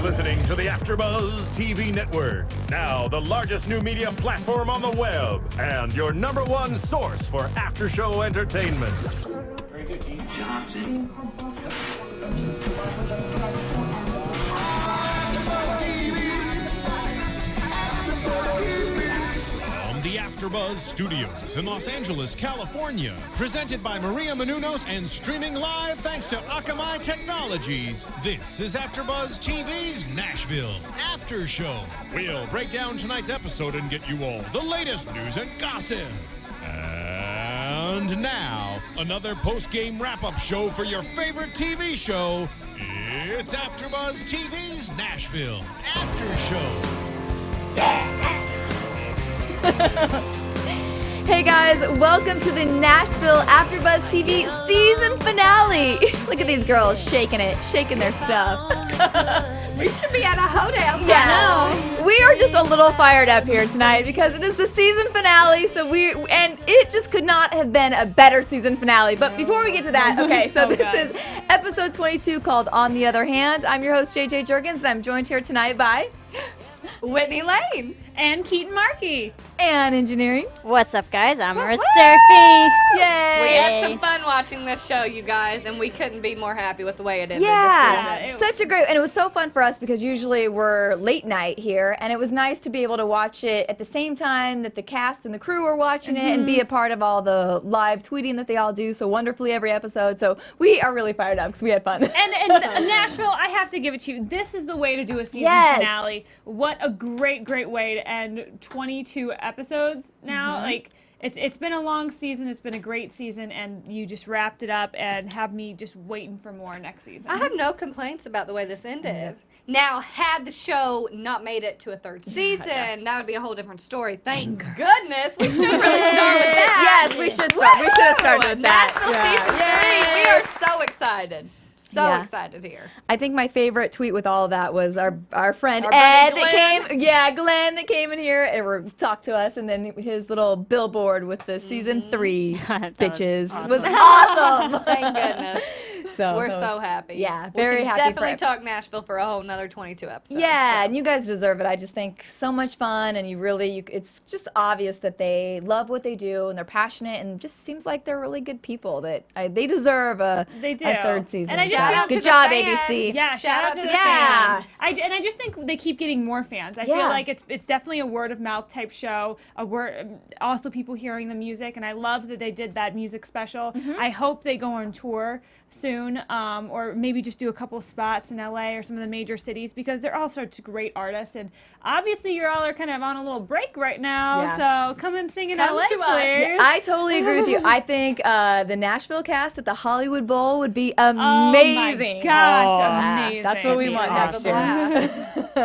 listening to the AFTERBUZZ TV network. Now the largest new media platform on the web and your #1 source for after-show entertainment. The AFTERBUZZ Studios in Los Angeles, California. Presented by Maria Menounos and streaming live thanks to Akamai Technologies. This is AFTERBUZZ TV's Nashville After Show. We'll break down tonight's episode and get you all the latest news and gossip. And now, another post-game wrap-up show for your favorite TV show. It's AFTERBUZZ TV's Nashville After Show. Hey guys, welcome to the Nashville AFTERBUZZ TV season finale. Look at these girls shaking their stuff. We should be at a hoedown. Yeah, we are just a little fired up here tonight because it is the season finale. And it just could not have been a better season finale. But before we get to that, okay, so this is episode 22 called On the Other Hand. I'm your host JJ Jurgens, and I'm joined here tonight by Whitney Lane and Keetin Marchi. And engineering. What's up, guys? I'm Marisa Serafini. Yay! We had some fun watching this show, you guys, and we couldn't be more happy with the way it ended. Yeah, such a great, and it was so fun for us because usually we're late night here, and it was nice to be able to watch it at the same time that the cast and the crew are watching it and be a part of all the live tweeting that they all do so wonderfully every episode. So we are really fired up because we had fun. And Nashville, I have to give it to you. This is the way to do a season finale. What a great way to end 22 episodes now. Like, it's been a long season, it's been a great season, and you just wrapped it up and have me just waiting for more next season. I have no complaints about the way this ended. Now, had the show not made it to a third season, that would be a whole different story. Thank goodness. We should really start with that. Yes, we should start. We should have started with that. Nashville season 3. We are so excited. So excited here. I think my favorite tweet with all of that was our friend Our Ed buddy that came. Yeah, Glenn that came in here and talked to us, and then his little billboard with the season 3 bitches was awesome. Thank goodness. So we're so happy. Yeah, very happy. Definitely talk Nashville for a whole another 22 episodes. Yeah, and you guys deserve it. I just think so much fun, and it's just obvious that they love what they do and they're passionate, and just seems like they're really good people. That they deserve a third season. And good job, ABC. Yeah, shout out to the fans. I just think they keep getting more fans. I feel like it's definitely a word of mouth type show. Also people hearing the music, and I love that they did that music special. I hope they go on tour soon, or maybe just do a couple spots in LA or some of the major cities, because they're all such great artists, and obviously you all are kind of on a little break right now, so come and sing in LA, please. Yeah, I totally agree with you. I think the Nashville cast at the Hollywood Bowl would be amazing. Oh my gosh, amazing. That's what we want next year.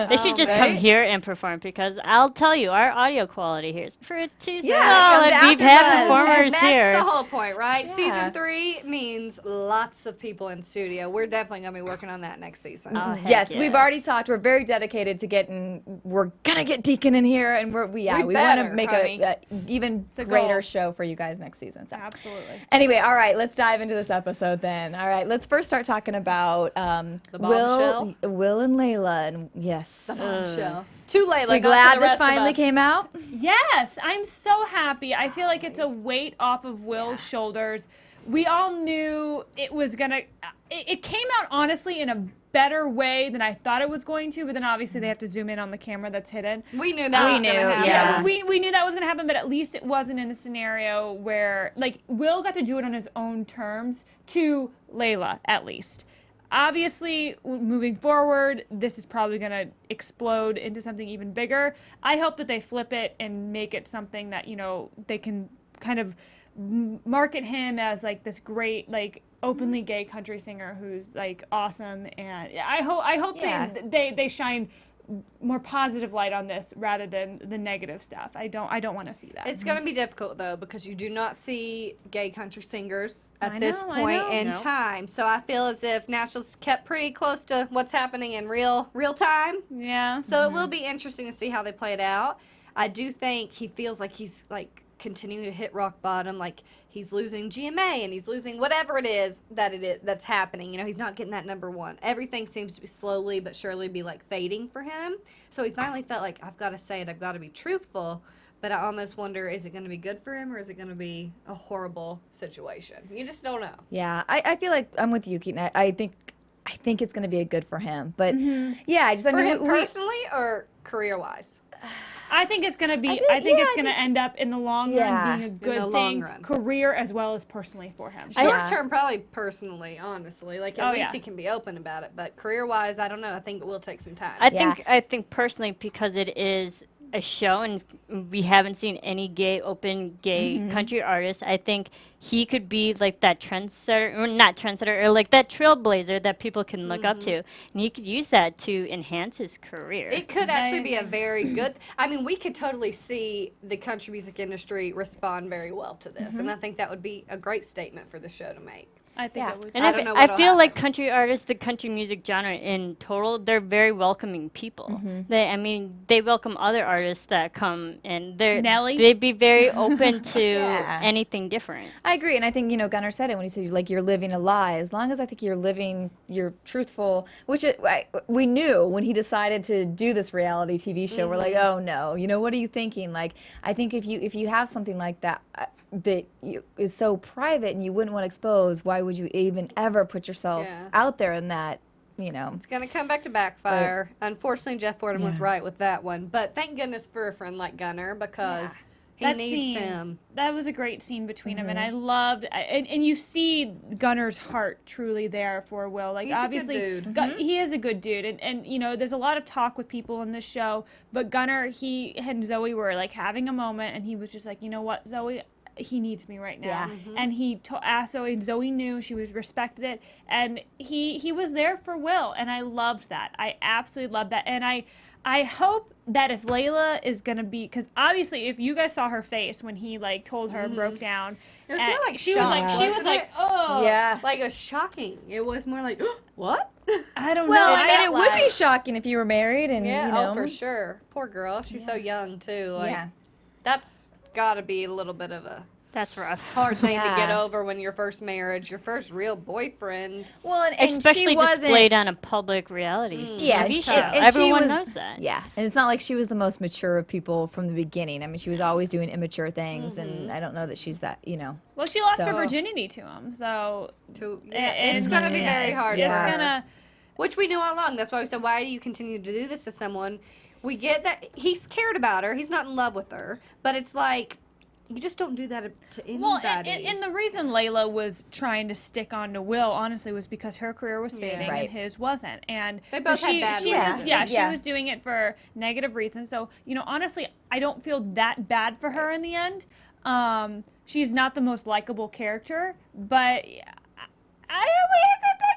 They should just come here and perform, because I'll tell you, our audio quality here is pretty solid. We've had performers here. That's the whole point, right? Season 3 means lots of people in studio. We're definitely going to be working on that next season. Yes, we've already talked. We're very dedicated to we're going to get Deacon in here, and we want to make a even greater show for you guys next season. So. Absolutely. Anyway, all right, let's dive into this episode then. All right, let's first start talking about Will and Layla, and yes. The bombshell. To Layla. We're glad this finally came out. Yes, I'm so happy. I feel like it's a weight off of Will's shoulders. We all knew it was gonna. It came out honestly in a better way than I thought it was going to, but then obviously they have to zoom in on the camera that's hidden. We knew that was going to happen. Yeah, we knew that was going to happen, but at least it wasn't in a scenario where, like, Will got to do it on his own terms to Layla, at least. Obviously, moving forward, this is probably going to explode into something even bigger. I hope that they flip it and make it something that, they can kind of market him as, like, this great, like, openly gay country singer who's, like, awesome. And I hope they shine more positive light on this rather than the negative stuff. I don't want to see that. It's going to be difficult, though, because you do not see gay country singers at this point in time. So I feel as if Nashville's kept pretty close to what's happening in real time. Yeah. So it will be interesting to see how they play it out. I do think he feels like he's, like, continuing to hit rock bottom. Like, he's losing GMA and he's losing whatever it is that's happening. You know, he's not getting that number one. Everything seems to be slowly but surely be like fading for him. So he finally felt like, I've got to say it. I've got to be truthful. But I almost wonder, is it going to be good for him or is it going to be a horrible situation? You just don't know. Yeah, I feel like I'm with you, Keetin. I think it's going to be a good for him. But yeah, For him personally or career-wise? I think it's gonna be. I think it's gonna end up in the long run being a good thing, run. career as well as personally for him. Short term, probably personally, honestly. Like at least he can be open about it. But career wise, I don't know. I think it will take some time. I think personally, because it is a show and we haven't seen any open gay country artists, I think he could be like that trendsetter, or not trendsetter, or like that trailblazer that people can look up to, and he could use that to enhance his career. It could actually be a very good. I mean, we could totally see the country music industry respond very well to this, and I think that would be a great statement for the show to make. I think it would. And I feel like country artists, the country music genre in total, they're very welcoming people. They welcome other artists that come, and they'd be very open to anything different. I agree, and I think, Gunnar said it when he said, like, you're living a lie. As long as I think you're truthful, which we knew when he decided to do this reality TV show. We're like, oh no, what are you thinking? Like, I think if you have something like that that is so private and you wouldn't want to expose, why would you even ever put yourself out there in that? It's going to come back to backfire. Unfortunately, Jeff Fordham was right with that one. But thank goodness for a friend like Gunnar, because he needs him. That was a great scene between them, and I loved, and you see Gunnar's heart truly there for Will. Like, he's obviously, a good dude. He is a good dude, and there's a lot of talk with people in this show, but Gunnar, he and Zoe were like having a moment, and he was just like, you know what, Zoe, he needs me right now. And he asked Zoe, and Zoe knew, she respected it, and he was there for Will, and I loved that. I absolutely loved that, and I hope that if Layla is gonna be, because obviously if you guys saw her face when he like told her, broke down, it was more like she was like, oh yeah, like it was shocking. It was more like, what? I don't know. Well, I mean, it would be shocking if you were married, and oh, for sure. Poor girl, she's so young too. Like, that's got to be a little bit of a That's rough. hard thing to get over when your first marriage, your first real boyfriend. Well, and especially she wasn't displayed on a public reality TV show. And Everyone knows that. Yeah, and it's not like she was the most mature of people from the beginning. I mean, she was always doing immature things, and I don't know that she's that, Well, she lost her virginity to him, so it's going to be very hard. It's gonna, which we knew all along. That's why we said, why do you continue to do this to someone? We get that he's cared about her. He's not in love with her, but it's like, you just don't do that to anybody. Well, and the reason Layla was trying to stick on to Will, honestly, was because her career was fading and his wasn't. And they both had bad reasons. She was doing it for negative reasons. So, honestly, I don't feel that bad for her in the end. She's not the most likable character, but I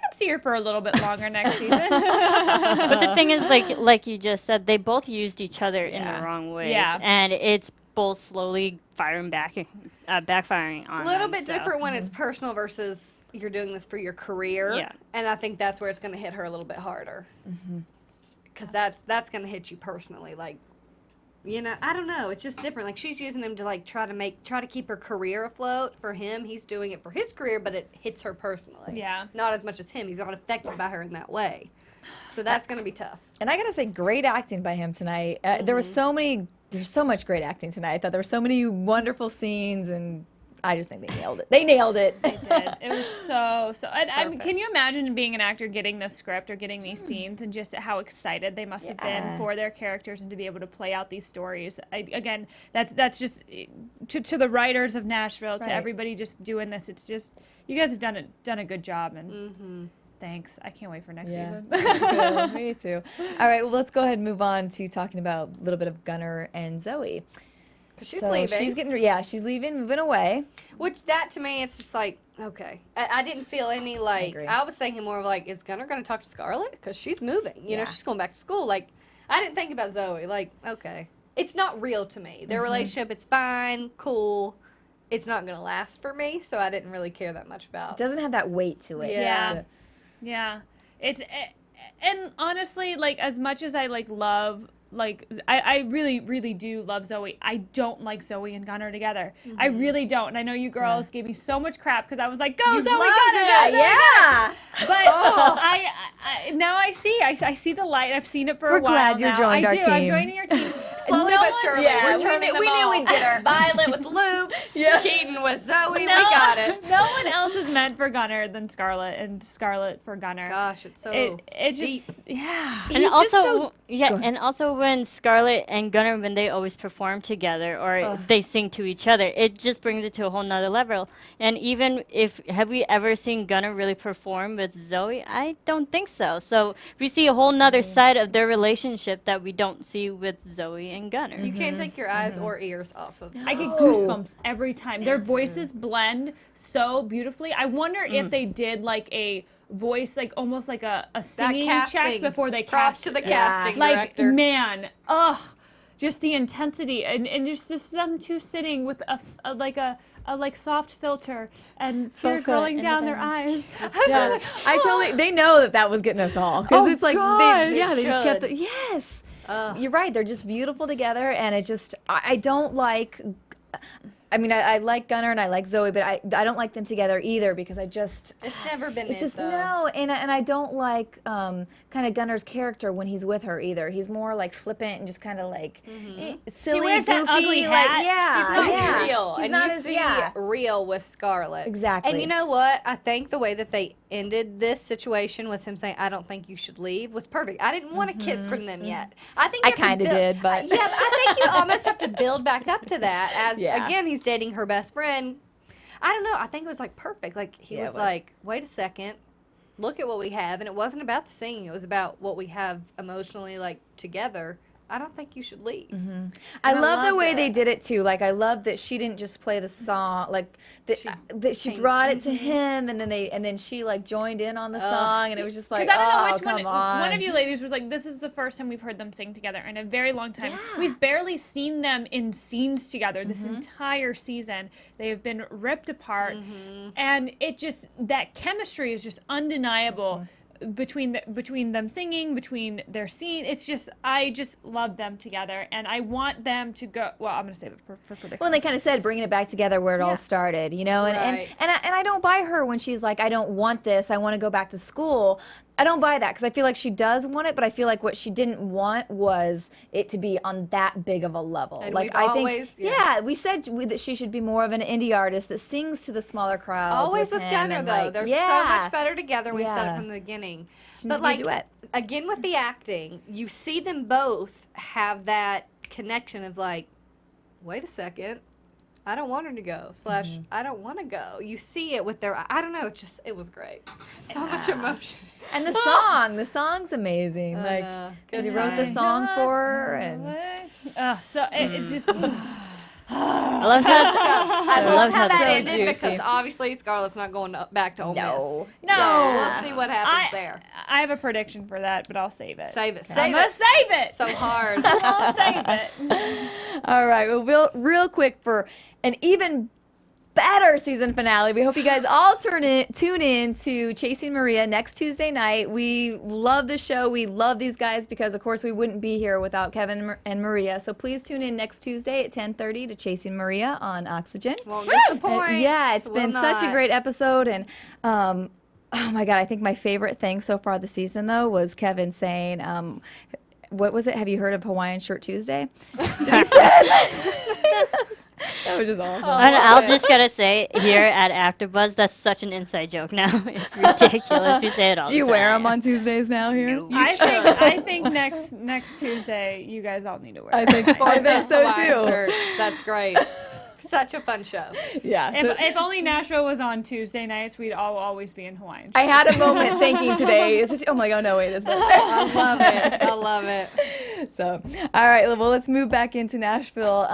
could see her for a little bit longer next season. But the thing is, like you just said, they both used each other in the wrong ways. Yeah. And it's both slowly backfiring on a little them, bit different when it's personal versus you're doing this for your career. Yeah. And I think that's where it's going to hit her a little bit harder. Because that's going to hit you personally. Like, I don't know. It's just different. Like, she's using him to like try to keep her career afloat. For him, he's doing it for his career, but it hits her personally. Yeah. Not as much as him. He's not affected by her in that way. So that's going to be tough. And I got to say, great acting by him tonight. There's so much great acting tonight. I thought there were so many wonderful scenes, and I just think they nailed it. They nailed it. They did. It was so. I mean, can you imagine being an actor getting this script or getting these scenes and just how excited they must have been for their characters and to be able to play out these stories? Again, that's just to the writers of Nashville, to everybody just doing this. It's just, you guys have done a good job, and thanks. I can't wait for next season. Me too. All right, well, let's go ahead and move on to talking about a little bit of Gunnar and Zoe. She's leaving. She's leaving, moving away. Which, that to me, it's just like, okay. I didn't feel any, like, I was thinking more of like, is Gunnar going to talk to Scarlett? Because she's moving. You know, she's going back to school. Like, I didn't think about Zoe. Like, okay. It's not real to me. Their relationship, it's fine, cool. It's not going to last for me, so I didn't really care that much about. It doesn't have that weight to it. Yeah. It's, and honestly, like, as much as I like love I really, really do love Zoe. I don't like Zoe and Gunnar together. I really don't. And I know you girls gave me so much crap because I was like, go Zoe, Gunnar, go, Zoe, Yeah. But I now I see the light. I've seen it for We're a while glad you now. joined our I'm team. joining your team. Slowly No but one- surely, yeah, we're we turning knew- them we knew all. we'd get her. Violet with Luke, Yeah. Keetin with Zoe. We No, got it. no one else is meant for Gunnar than Scarlett, and Scarlett for Gunnar. Gosh, it's so It deep. just yeah. And He's also, just so- Go ahead. and also when Scarlett and Gunnar, when they always perform together or they sing to each other, it just brings it to a whole nother level. And even have we ever seen Gunnar really perform with Zoe? I don't think so. So we see a whole nother side of their relationship that we don't see with Zoe and Gunnar. You can't take your eyes or ears off of them. I get goosebumps every time. Their voices blend so beautifully. I wonder if they did like a voice, like almost like a singing check casting. before they Props cast to the it. casting Like, director. man, just the intensity and just them two sitting with a soft filter and tears Bokeh rolling in down the their eyes. Yeah, they know that was getting us all because Oh, it's like gosh. they just kept should. the yes. You're right. They're just beautiful together, and it just I don't like. I mean, I like Gunnar and I like Zoe, but I don't like them together either because I just It's never been it's just though. no, and I don't like kind of Gunnar's character when he's with her either. He's more like flippant and just kind of like silly, wears goofy, that ugly like hat. yeah, He's not yeah. real, He's and not you as see yeah. real with Scarlett. Exactly. And you know what? I think the way that they ended this situation was him saying, "I don't think you should leave," was perfect. I didn't want a kiss from them yet. I think I you have to kinda build- did, but- yeah, but I think you almost have to build back up to that. As Yeah. again, he's dating her best friend. I don't know. I think it was like perfect. Like he Yeah, it was was. like, "Wait a second, look at what we have," and it wasn't about the singing. It was about what we have emotionally, like together. I don't think you should leave. I And love the loved way it. they did it too. Like I love that she didn't just play the song, like that she changed- brought it to him, and then she like joined in on the song, and it was just like, Because I don't know oh which come one. on. One of you ladies was like, "This is the first time we've heard them sing together in a very long time. Yeah. We've barely seen them in scenes together this Mm-hmm. entire season. They have been ripped apart, Mm-hmm. and it just that chemistry is just undeniable." Mm-hmm. Between them singing, between their scene, it's just I just love them together, and I want them to go. Well, I'm gonna save it for prediction. Well, and they kind of said bringing it back together where it all started, you know, and Right. and I don't buy her when she's like, I don't want this, I want to go back to school. I don't buy that because I feel like she does want it, but I feel like what she didn't want was it to be on that big of a level. And like we've I always- think, we said that she should be more of an indie artist that sings to the smaller crowds. Always with him Gunnar and, though. like, They're so yeah. much better together. We've said it Yeah. from the beginning. She needs But to be a like duet. again with the acting, you see them both have that connection of like, wait a second, I don't want her to go. Mm-hmm. I don't want to go. You see it with their. I don't know. It was great. So much emotion. And the song's amazing. I like know. he Good wrote the time. song for her, and So it just. I love how I love how that so ended juicy. because obviously Scarlett's not going back to Ole Miss. No. No. So we'll see what happens there. I have a prediction for that, but I'll save it. Save it. I'm Save gonna it. save it. So hard. I'll save it. all right, well, real quick for an even better season finale. We hope you guys all tune in to Chasing Maria next Tuesday night. We love the show. We love these guys because, of course, we wouldn't be here without Kevin and Maria. So please tune in next Tuesday at 10:30 to Chasing Maria on Oxygen. Won't disappoint. Yeah, it's Will been such a not. great episode, and oh my God, I think my favorite thing so far this season though was Kevin saying, what was it? Have you heard of Hawaiian Shirt Tuesday? He said. That was just awesome. And I'll just gotta say here at AfterBuzz, that's such an inside joke now. It's ridiculous. We say it all. Do you the wear time. them on Tuesdays now here? No. I think next Tuesday you guys all need to wear. I think so Hawaiian too. shirts. That's great. Such a fun show. Yeah. so If only Nashville was on Tuesday nights, we'd all always be in Hawaiian. I had a moment thinking today. Oh my God, no wait, it's I love it. I love it. So, all right, well, let's move back into Nashville.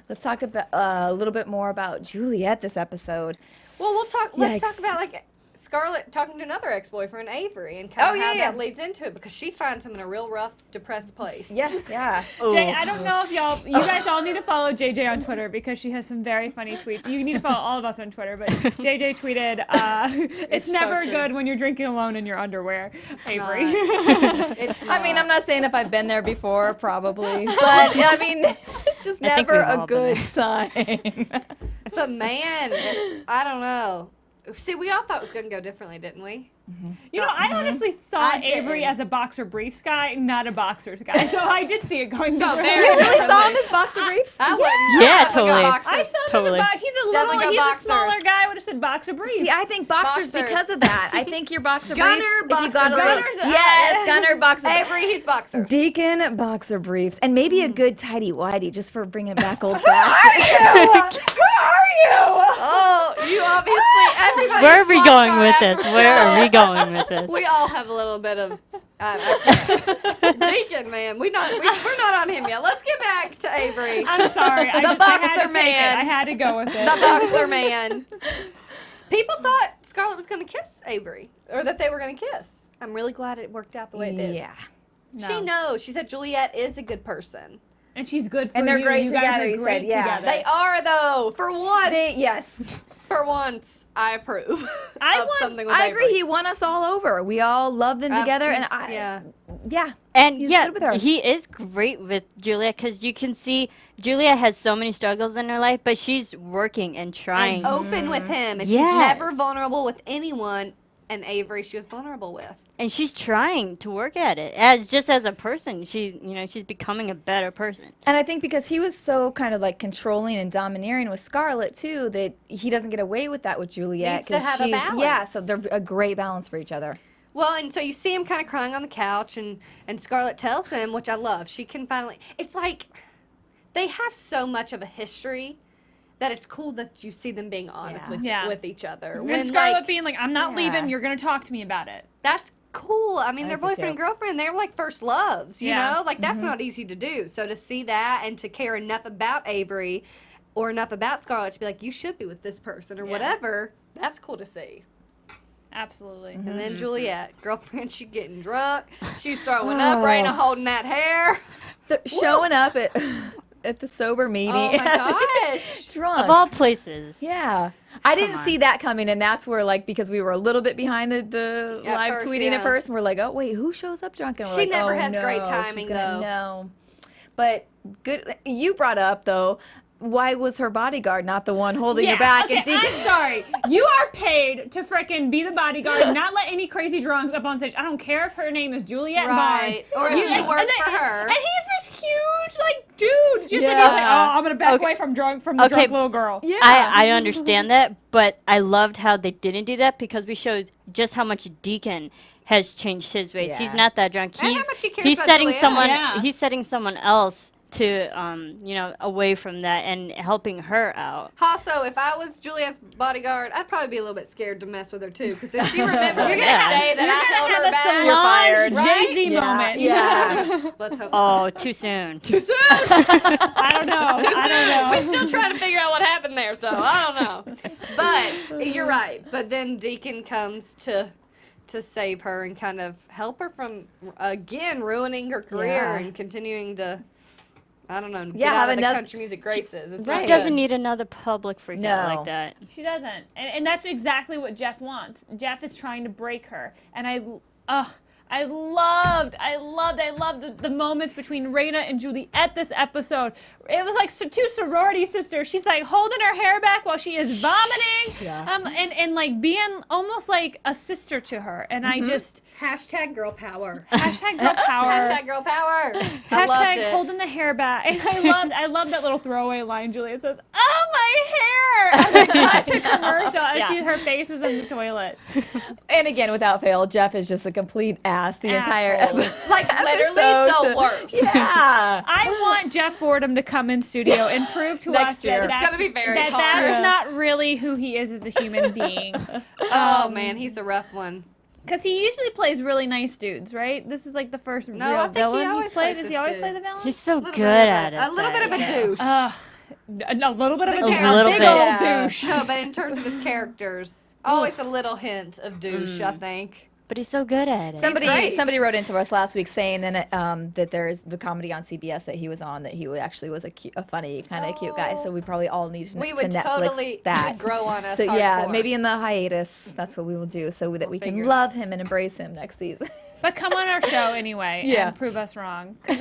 Let's talk about a little bit more about Juliette this episode. Well, let's talk Yikes. about like Scarlett talking to another ex-boyfriend, Avery, and kind of how yeah. that leads into it because she finds him in a real rough, depressed place. Yeah. Jay, I don't know if you guys all need to follow JJ on Twitter because she has some very funny tweets. You need to follow all of us on Twitter, but JJ tweeted, it's never so good when you're drinking alone in your underwear, Avery. It's I mean, not. I'm not saying if I've been there before, probably, but I mean, just I think never we've all a been good there. sign. But man, I don't know. See, we all thought it was going to go differently, didn't we? You know, I honestly saw I Avery didn't. as a boxer briefs guy, not a boxers guy. So I did see it going So differently. very You really differently. saw him as boxer briefs? I wouldn't. Yeah, Definitely totally. go I boxers. saw him Totally. as a he's a Definitely little, go he's a smaller boxers. guy. I would have said boxer briefs. See, I think boxers Boxers. because of that. I think your boxer Gunner briefs. If you boxer got a little, briefs. yes, Gunner boxer. Avery, he's boxers. Deacon boxer briefs, and maybe a good tidy whitey just for bringing it back old fashioned. Who are you? Oh, you obviously, everybody. Where are has we watched going our with after this? show. Where are we going with this? We all have a little bit of Deacon, man. We're not on him yet. Let's get back to Avery, I'm sorry. I The had boxer to take man. it. I had to go with it. the boxer man. People thought Scarlett was going to kiss Avery, or that they were going to kiss. I'm really glad it worked out the way it did. Yeah. She knows. She said Juliette is a good person. And she's good for And they're you. great You guys together, are you said, great yeah. together. They are, though. For once. Yes. For once, I approve I of want- something with I Avery. agree. He won us all over. We all love them together, and yeah. And And he's yeah, good with her. he is great with Juliette because you can see Juliette has so many struggles in her life, but she's working and trying. And open with him, and Yes. she's never vulnerable with anyone. And Avery, she was vulnerable with. And she's trying to work at it as a person. She's becoming a better person. And I think because he was so kind of like controlling and domineering with Scarlett too, that he doesn't get away with that with Juliette. Needs to 'cause have a she's- Yeah, balance. so they're a great balance for each other. Well, and so you see him kind of crying on the couch, and Scarlett tells him, which I love. She can finally. It's like they have so much of a history that it's cool that you see them being honest Yeah. with each other. And Scarlett being like, I'm not Yeah. leaving. You're going to talk to me about it. That's cool. I mean, they're like that boyfriend and too. girlfriend. They're like first loves, you Yeah. know? Like, that's not easy to do. So to see that and to care enough about Avery or enough about Scarlett to be like, you should be with this person or Yeah. whatever, that's cool to see. Absolutely. And then Juliette, girlfriend, she getting drunk. She's throwing up. Rayna holding that hair. Showing up at the sober meeting. Oh, my gosh. Drunk. Of all places. Yeah. I didn't see that coming, and that's where, like, because we were a little bit behind the At live first, tweeting yeah. at first, and we're like, oh, wait, who shows up drunk? And we're She like, never oh, has no, great she's timing, gonna though. know. But good. You brought up, though, why was her bodyguard not the one holding her back? Okay, and Deacon- I'm sorry. You are paid to frickin' be the bodyguard, not let any crazy drunks up on stage. I don't care if her name is Juliette Right. Barnes. Or if you work for her. And he's this huge, like, dude. Just and he's like, Yeah. oh, I'm gonna back Okay. away from the drunk little girl. Yeah. I understand that, but I loved how they didn't do that because we showed just how much Deacon has changed his ways. Yeah. He's not that drunk. And He's how much he cares he's about setting Juliette. someone Yeah. he's setting someone else to away from that and helping her out. Also, if I was Juliette's bodyguard, I'd probably be a little bit scared to mess with her too, because if she remembered the Yeah. next day that You're I gonna held have her a back, fired. Solange Jay-Z Yeah. moment. Yeah. let's hope. Oh, too soon. Too soon. I don't know. I don't know. We're still trying to figure out what happened there, so I don't know. But you're right. But then Deacon comes to save her and kind of help her from again ruining her career Yeah. and continuing to, I don't know, get Yeah, out have of the another- country music graces. It's Right. not She good. doesn't need another public freak out No. like that. She doesn't. And that's exactly what Jeff wants. Jeff is trying to break her. And I loved the moments between Rayna and Juliette this episode. It was like two sorority sisters. She's like holding her hair back while she is vomiting. Yeah. And like being almost like a sister to her. And I just Hashtag girl power. hashtag girl power. Hashtag girl power. I loved Hashtag it. holding the hair back. And I loved that little throwaway line Juliette says, oh, my hair! As they cut to commercial and her face is in the toilet. And again, without fail, Jeff is just a complete ass the entire Asshole. episode. Like literally the worst. Yeah. I want Jeff Fordham to come in studio and prove to Next us year. that It's gonna be very that hard. is not really who he is as a human being. Oh man, he's a rough one. Because he usually plays really nice dudes, right? This is like the first I real think he villain always he's played. plays Does he this always dude. play the villain? He's so Little good bit of at it. A little bit of a though. douche. A little bit of a The douche. character- A little big bit. old Yeah. douche. No, but in terms of his characters, Always a little hint of douche, I think. But he's so good at it. great. Somebody wrote into us last week saying that there's the comedy on CBS that he was on, that he actually was a funny, kind of cute guy. So we probably all need to We to would Netflix totally that. grow on us. So yeah, hardcore. maybe in the hiatus, that's what we will do, so that we can figure it love him and embrace him next season. But come on our show anyway Yeah. and prove us wrong. Because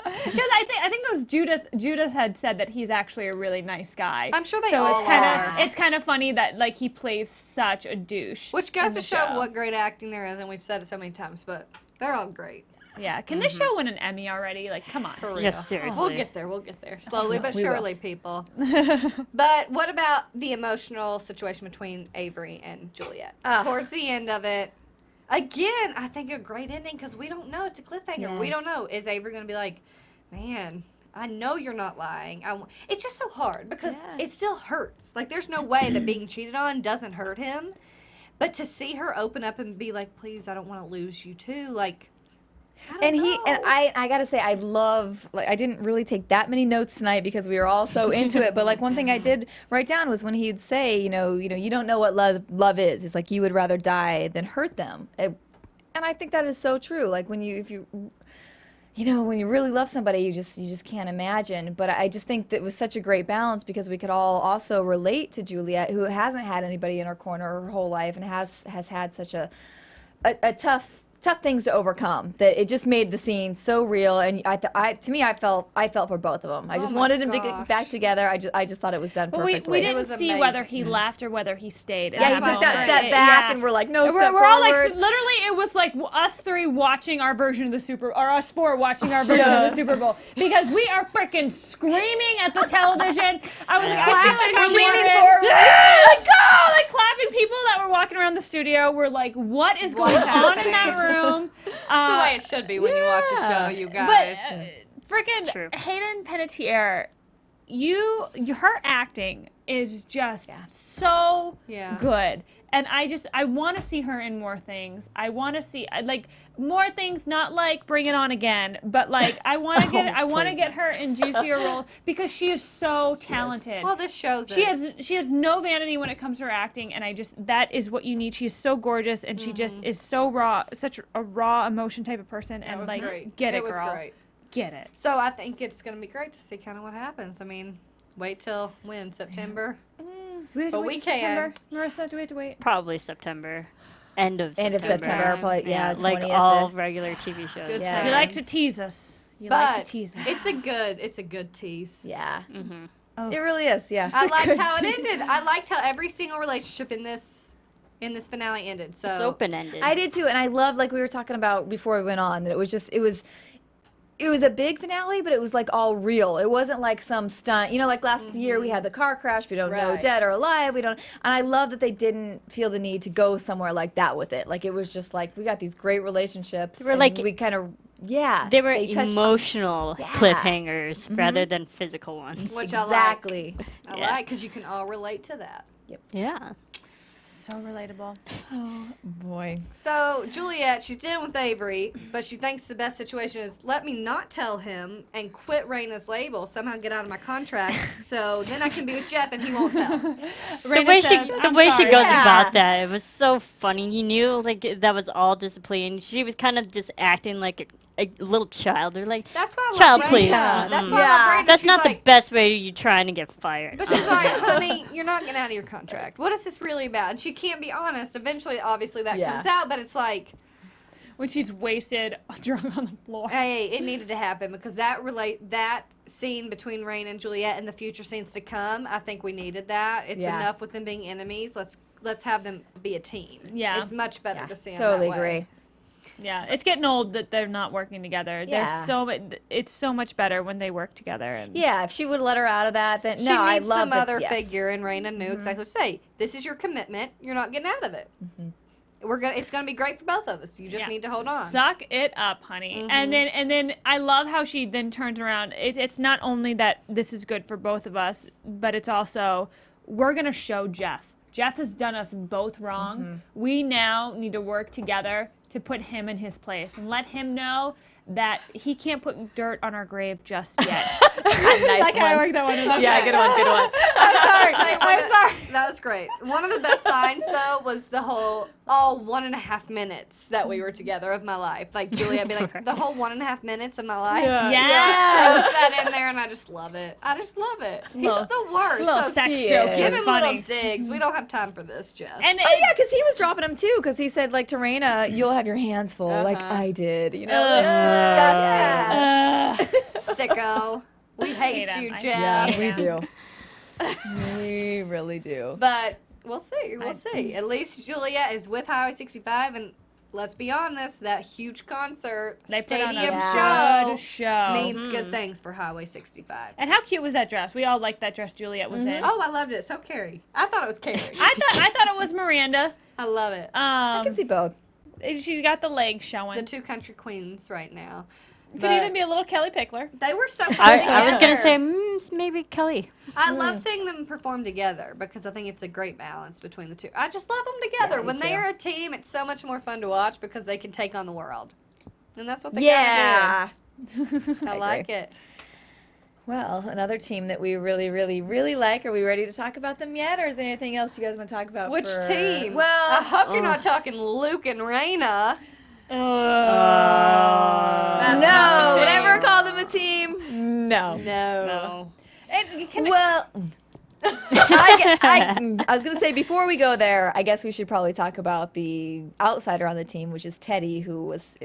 I think it was Judith had said that he's actually a really nice guy. I'm sure they so all are. it's kind of funny that like he plays such a douche. Which goes in the to show what great acting there is, and we've said it so many times, but they're all great. Yeah. Can this show win an Emmy already? Like, come on. For real. Yes, seriously. We'll get there. Slowly but We will. surely, people. But what about the emotional situation between Avery and Juliette? Towards the end of it, again, I think a great ending because we don't know. It's a cliffhanger. Yeah. We don't know. Is Avery going to be like, man, I know you're not lying. It's just so hard because it still hurts. Like, there's no way that being cheated on doesn't hurt him. But to see her open up and be like, please, I don't want to lose you too, like, I don't know. I gotta say, I love, like, I didn't really take that many notes tonight because we were all so into it, but like one thing I did write down was when he'd say, you don't know what love is. It's like you would rather die than hurt them. And I think that is so true. Like when you really love somebody, you just can't imagine. But I just think that it was such a great balance because we could all also relate to Juliette, who hasn't had anybody in her corner her whole life and has had such a tough things to overcome, that it just made the scene so real. And to me, I felt for both of them. I just wanted them to get back together. I just thought it was done But perfectly. we didn't was see whether he left or whether he stayed. Yeah, he That's took that right. step back, and we're like, no, step we're all like, forward. literally, it was like us three watching our version of the or us four watching our version of the Super Bowl because we are freaking screaming at the television. I was like, I feel like I'm leaning watching- forward. Yeah, like, go! Like clapping. People that were walking around the studio were like, what is going What's on in happening? that room? That's the way it should be when you watch a show, you But guys. True. freaking Hayden Panettiere, her acting is just so good. And I want to see her in more things. I want to see like more things, not like Bring It On Again, but like I want to get her in juicier roles because she is so talented. Well, this shows She has no vanity when it comes to her acting, and that is what you need. She's so gorgeous, and she just is so raw, such a raw emotion type of person, and was like great. get it, was girl, great. get it. So I think it's going to be great to see kind of what happens. I mean, wait till when? September? Do we have to But wait we till September? can. Marissa, do we have to wait? Probably September. End of September. Probably, yeah, Like 20th. all regular TV shows. Good Yeah. You like to tease us. You like to tease us. it's a good tease. Yeah, Oh. it really is. Yeah, I liked how it ended. I liked how every single relationship in this finale ended. So It's open ended. I did too, and I loved, like we were talking about before we went on, that it was a big finale, but it was like all real. It wasn't like some stunt. Like last year we had the car crash. We don't know Right. dead or alive. We don't. And I love that they didn't feel the need to go somewhere like that with it. Like it was just like we got these great relationships. were and like- we kind of They were touched on- emotional Yeah. cliffhangers rather than physical ones. which exactly. I Yeah. like because you can all relate to that. Yeah. So relatable. Boy. So Juliette, she's dealing with Avery, but she thinks the best situation is let me not tell him and quit Rayna's label. Somehow get out of my contract, so then I can be with Jeff and he won't tell. The way she goes Yeah. about that, it was so funny. You knew like that was all discipline. She was kind of just acting like a little child. Or like That's why I Child, love please. Rayna. That's why Yeah. I love Rayna. that's She's not like, the best way you're trying to get fired. But she's like, honey, you're not getting out of your contract. What is this really about? And she can't be honest. Eventually, obviously, that Yeah. comes out, but it's like, When she's wasted, drunk on the floor. hey, it needed to happen because that scene between Rayna and Juliette and the future scenes to come, I think we needed that. It's Yeah. enough with them being enemies. Let's have them be a team. Yeah. It's much better to see them Totally that way. agree. Yeah, it's getting old that they're not working together. Yeah. It's so much better when they work together. And Yeah, if she would let her out of that, then She no, I needs the love mother that, yes. figure, and Rayna knew exactly what to say. This is your commitment. You're not getting out of it. It's gonna be great for both of us. You just Yeah. need to hold on. Suck it up, honey. And then I love how she then turns around. It's not only that this is good for both of us, but it's also we're gonna show Jeff. Jeff has done us both wrong. We now need to work together to put him in his place and let him know that he can't put dirt on our grave just yet. Nice Like, I one. worked that one. Yeah, good one, good one. I'm sorry. That was great. One of the best signs, though, was the whole, 1.5 minutes that we were together of my life. Like, Juliette be like, the whole 1.5 minutes of my life. Yeah. Yeah. Just throws that in there, and I just love it. I just love it. He's the worst. Little So sex he joke. is. give It's him funny. little digs. We don't have time for this, Jeff. And Oh yeah, because he was dropping them too. Because he said like to Rayna, "You'll have your hands full, like I did." You know. Sicko. We hate hate you, him. I Jeff. Yeah, we do. We really do. But we'll see. We'll see. At least Juliette is with Highway 65, and let's be honest, that huge concert, They put on stadium a show good show. means good things for Highway 65. And how cute was that dress? We all liked that dress Juliette was in. Oh, I loved it. So Carrie. I thought it was Carrie. I thought it was Miranda. I love it. I can see both. She got the legs showing. The two country queens right now. Could But even be a little Kelly Pickler. they were so fun I was gonna together. say maybe Kelly. I love seeing them perform together because I think it's a great balance between the two. I just love them together. Yeah, me When too. they are a team, it's so much more fun to watch because they can take on the world. And that's what they Yeah. gotta do. I like it. Well, another team that we really, really, really like. Are we ready to talk about them yet, or is there anything else you guys want to talk about? Which for- team? I Well, hope you're not talking Luke and Rayna. no. not a team. Whenever I call them a team, no. No. And can Well, I was going to say, before we go there, I guess we should probably talk about the outsider on the team, which is Teddy, who was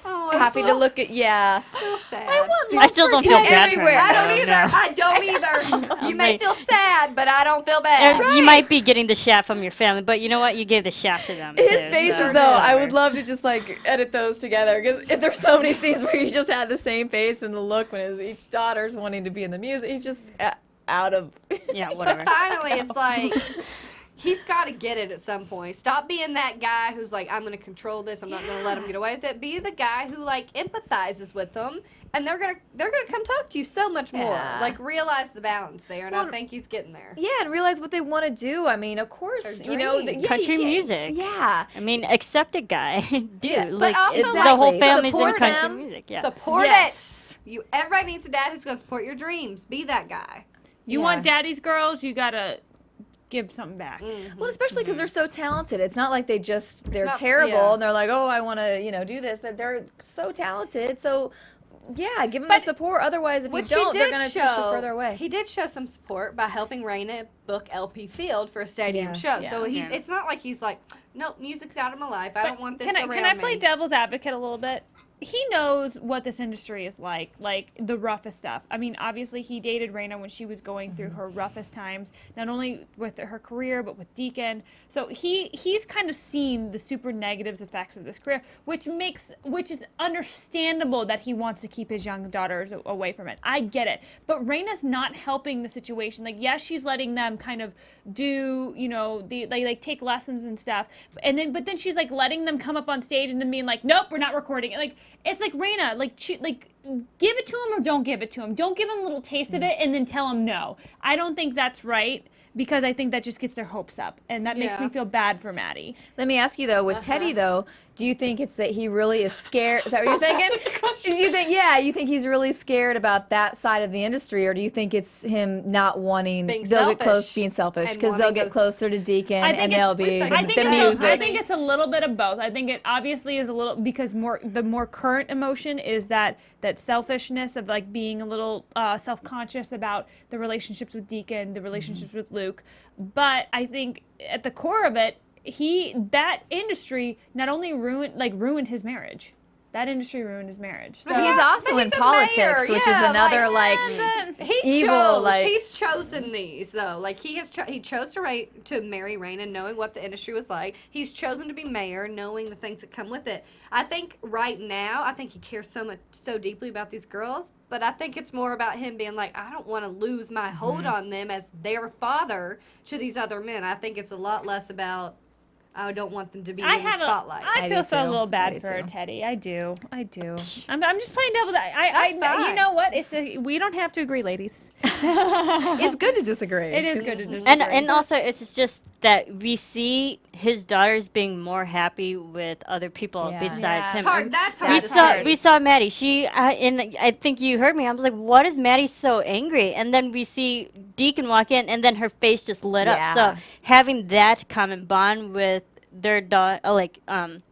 Oh, I'm happy so to look at, yeah. sad. I still don't feel bad for everywhere. him. I don't though, either. no. I don't either. You may Like- feel sad, but I don't feel bad. And you might be getting the shaft from your family, but you know what? You gave the shaft to them. His too, faces, so though, I would whatever. love to just like edit those together because there's so many scenes where he just had the same face and the look when his each daughter's wanting to be in the music. He's just out of. Yeah, whatever. Finally, it's like he's got to get it at some point. Stop being that guy who's like, I'm going to control this. I'm not going to let him get away with it. Be the guy who like empathizes with them, and they're gonna come talk to you so much more. Yeah. Like realize the balance there, and Well, I think he's getting there. Yeah, and realize what they want to do. I mean, of course, Their you know, dreams. yeah, Country yeah, music. Yeah. I mean, accept a guy. Dude, Yeah, but like also, it's like, the whole family's in support country them. music. Yeah. Support Yes. it. Everybody needs a dad who's going to support your dreams. Be that guy. you Yeah. want daddy's girls, you gotta give something back. Well, especially because they're so talented. It's not like they're not- terrible yeah. and they're like, oh, I want to, do this. They're so talented. So, yeah, give them But- the support. Otherwise, if Which you don't, he they're did going to show. push you further away. He did show some support by helping Rayna book LP Field for a stadium Yeah, show. yeah. So Yeah. it's not like he's like, nope, music's out of my life. I But don't want this can I around play me. devil's advocate a little bit? He knows what this industry is like the roughest stuff. I mean, obviously he dated Rayna when she was going through her roughest times, not only with her career but with Deacon. So he's kind of seen the super negative effects of this career, which is understandable that he wants to keep his young daughters away from it. I get it, but Rayna's not helping the situation. Like, yes, she's letting them kind of do, they take lessons and stuff, but then she's like letting them come up on stage and then being like, nope, we're not recording it. Like, it's like Rayna, give it to him or don't give it to him. Don't give him a little taste of it and then tell him no. I don't think that's right because I think that just gets their hopes up, and that makes Yeah. me feel bad for Maddie. Let me ask you, though, with Teddy, though, do you think it's that he really is scared? Is that what you're thinking? Do you think, you think he's really scared about that side of the industry, or do you think it's him not wanting, Being they'll get close selfish to being selfish and because they'll wanting get those- closer to Deacon I think and it's- they'll be I the think I music? think it's a little bit of both. I think it obviously is a little because the more current emotion is that selfishness of like being a little self-conscious about the relationships with Deacon, the relationships with Luke. But I think at the core of it, that industry not only ruined his marriage. That industry ruined his marriage. So, But he's also but in he's a politics, mayor, which is yeah, another but- He evil, chose. He's chosen these though. Like he chose to marry Rayna, knowing what the industry was like. He's chosen to be mayor, knowing the things that come with it. I think right now, he cares so deeply about these girls. But I think it's more about him being like, I don't want to lose my hold on them as their father to these other men. I think it's a lot less about. I don't want them to be in the spotlight. I I feel do so a too. little I bad do for too. Teddy. I do. I'm just playing devil's. That's You fine. know what? We don't have to agree, ladies. It's good to disagree. It is good to disagree. And also, it's just that we see his daughters being more happy with other people Yeah. besides Yeah. him. It's hard. That's hard. We to saw say. we saw Maddie. She and I think you heard me. I was like, "What is Maddie so angry?" And then we see Deacon walk in, and then her face just lit up. Yeah. So having that common bond with their daughter,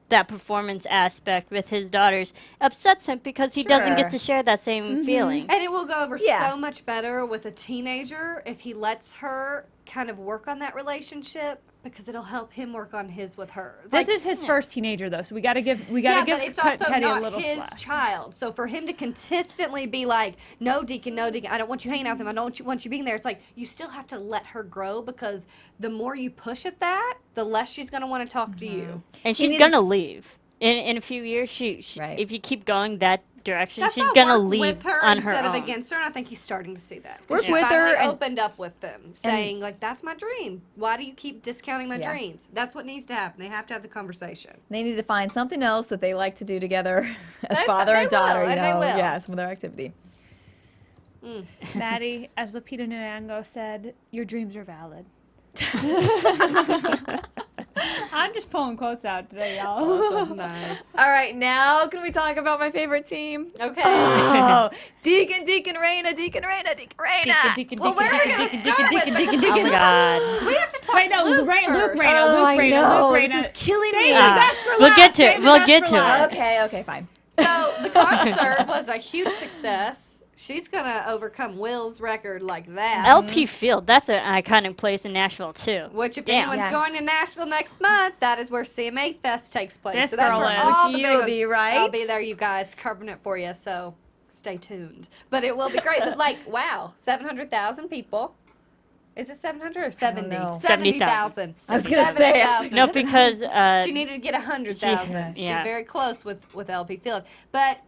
that performance aspect with his daughters upsets him because he doesn't Sure. get to share that same feeling. And it will go over Yeah. so much better with a teenager if he lets her kind of work on that relationship, because it'll help him work on his with her. This is his first teenager though, so we gotta give but it's also Teddy a not little his slack. child. So for him to consistently be like, no, Deacon, I don't want you hanging out with him. I don't want you being there. It's like you still have to let her grow, because the more you push at that, the less she's going to want to talk to you. And He she's needs- gonna leave in a few years. She Right. if you keep going that direction, That's she's why gonna work leave with her on her instead of own. against her, and I think he's starting to see that. Work She with her finally and- opened up with them, saying like, "That's my dream. Why do you keep discounting my Yeah. dreams?" That's what needs to happen. They have to have the conversation. They need to find something else that they like to do together as They- father they and daughter, will, you and they know. will. Yeah, some other activity. Maddie, as Lupita Nyong'o said, your dreams are valid. I'm just pulling quotes out today, y'all. Awesome, nice. All right, now can we talk about my favorite team? Okay. Oh, Deacon, Rayna, Deacon, Rayna. Well, where are we gonna start with? Because we Oh still- God. We have to talk Wait, no, Luke Luke first. Rayna, Oh, Luke I Rayna, know. Luke This Rayna. is killing Save me. the best for We'll last, get to save it, the we'll best get for to it. last. Okay, fine. So the concert was a huge success. She's gonna overcome Will's record like that. LP Field, that's an iconic place in Nashville too. Which, if Damn. anyone's Yeah. going to Nashville next month, that is where CMA Fest takes place. This so that's girl where is. all Which the you'll big be, ones- right? I'll be there, you guys, covering it for you. So stay tuned. But it will be great. But like, wow, 700,000 people. Is it 700 or 70? know. 70,000. I was gonna say, 70,000. No, because She needed to get 100,000. Yeah. She's very close with LP Field. But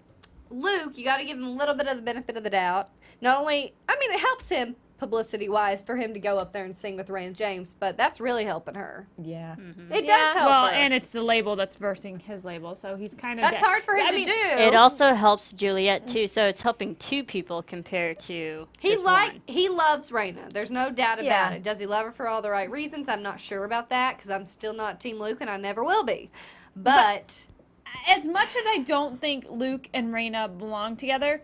Luke, you got to give him a little bit of the benefit of the doubt. Not only, I mean, it helps him publicity-wise for him to go up there and sing with Rayna James, but that's really helping her. Yeah. It Yeah. does help Well, her. and it's the label that's versing his label, so he's kind of. That's hard for him I to mean, do. it also helps Juliette too, so it's helping two people compared to just one. He loves Rayna. There's no doubt about Yeah. it. Does he love her for all the right reasons? I'm not sure about that, because I'm still not Team Luke, and I never will be. But As much as I don't think Luke and Rayna belong together,